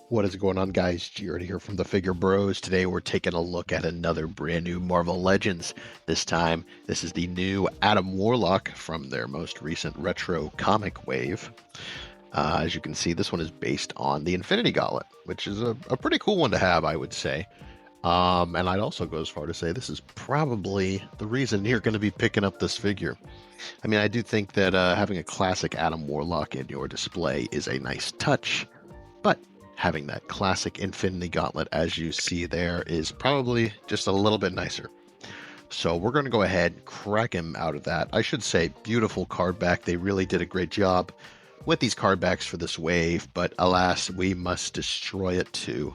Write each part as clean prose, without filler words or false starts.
What is going on, guys? Jared here from the Figure Bros. Today we're taking a look at another brand new Marvel Legends. This time, this is the new Adam Warlock from their most recent retro comic wave. As you can see, this one is based on the Infinity Gauntlet, which is a pretty cool one to have, I would say. And I'd also go as far to say this is probably the reason you're going to be picking up this figure. I mean, I do think that having a classic Adam Warlock in your display is a nice touch, but having that classic Infinity Gauntlet, as you see there, is probably just a little bit nicer. So we're going to go ahead, crack him out of that. I should say, beautiful card back. They really did a great job with these card backs for this wave, but alas, we must destroy it to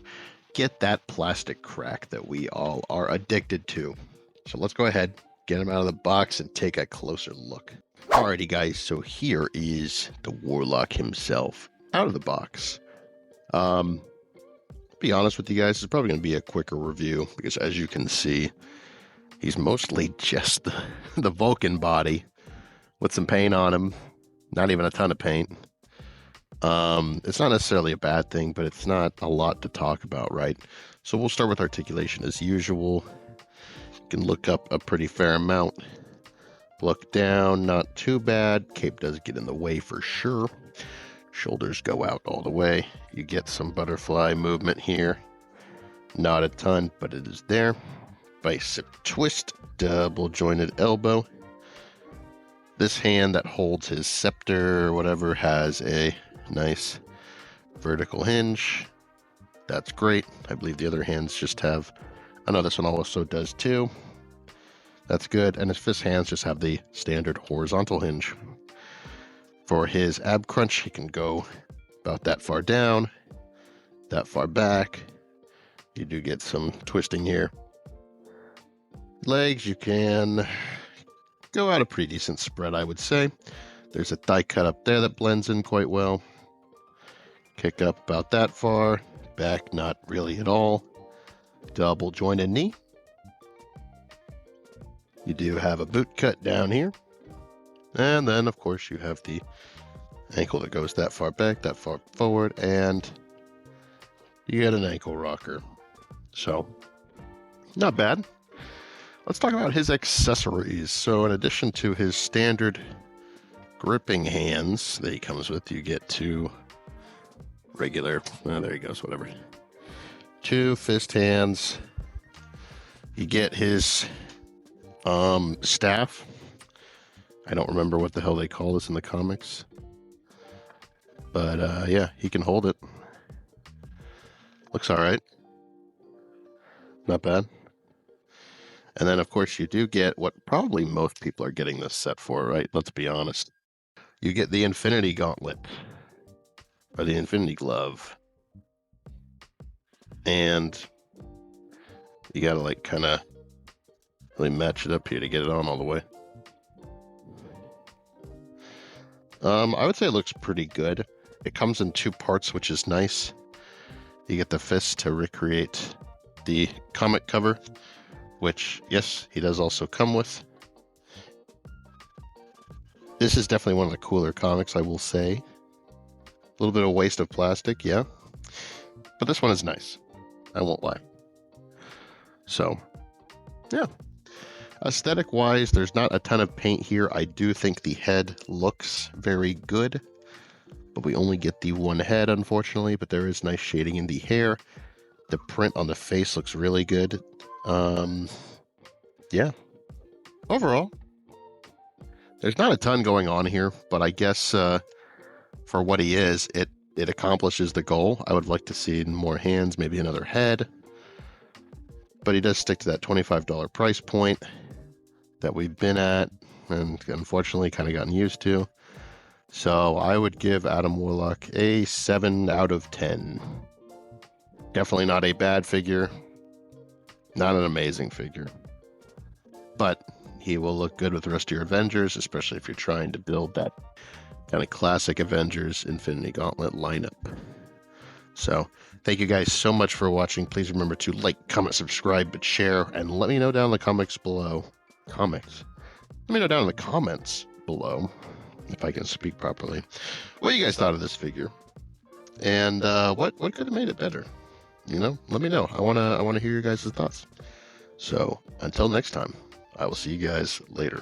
get that plastic crack that we all are addicted to. So let's go ahead, get him out of the box, and take a closer look. Alrighty, guys, so here is the Warlock himself out of the box. Be honest with you guys, it's probably going to be a quicker review because, as you can see, he's mostly just the Vulcan body with some paint on him. Not even a ton of paint. It's not necessarily a bad thing, but it's not a lot to talk about, right? So we'll start with articulation as usual. You can look up a pretty fair amount. Look down, not too bad. Cape does get in the way for sure. Shoulders go out all the way. You get some butterfly movement here. Not a ton, but it is there. Bicep twist, double jointed elbow. This hand that holds his scepter or whatever has a nice vertical hinge. That's great. I believe the other hands just have... I know this one also does too. That's good. And his fist hands just have the standard horizontal hinge. For his ab crunch, he can go about that far down, that far back. You do get some twisting here. Legs, you can go out a pretty decent spread, I would say. There's a thigh cut up there that blends in quite well. Kick up about that far. Back, not really at all. Double jointed knee. You do have a boot cut down here. And then, of course, you have the ankle that goes that far back, that far forward, and you get an ankle rocker. So, not bad. Let's talk about his accessories. So, in addition to his standard gripping hands that he comes with, you get two regular, there he goes, whatever. Two fist hands. You get his staff. I don't remember what the hell they call this in the comics. But, yeah, he can hold it. Looks all right. Not bad. And then, of course, you do get what probably most people are getting this set for, right? Let's be honest. You get the Infinity Gauntlet. Or the Infinity Glove. And you gotta, like, kind of really match it up here to get it on all the way. I would say it looks pretty good. It comes in two parts, which is nice. You get the fist to recreate the comic cover, which, yes, he does also come with. This is definitely one of the cooler comics, I will say. A little bit of waste of plastic, yeah. But this one is nice. I won't lie. So, yeah. Aesthetic-wise, there's not a ton of paint here. I do think the head looks very good, but we only get the one head, unfortunately, but there is nice shading in the hair. The print on the face looks really good. Yeah. Overall, there's not a ton going on here, but I guess for what he is, it accomplishes the goal. I would like to see more hands, maybe another head. But he does stick to that $25 price point that we've been at and unfortunately kind of gotten used to. So I would give Adam Warlock a 7 out of 10. Definitely not a bad figure. Not an amazing figure. But he will look good with the rest of your Avengers, especially if you're trying to build that kind of classic Avengers Infinity Gauntlet lineup. So, thank you guys so much for watching. Please remember to like, comment, subscribe, but share, and let me know down in the comments below. Let me know down in the comments below, if I can speak properly, what you guys thought of this figure. And what could have made it better? You know, let me know. I wanna hear your guys' thoughts. So until next time, I will see you guys later.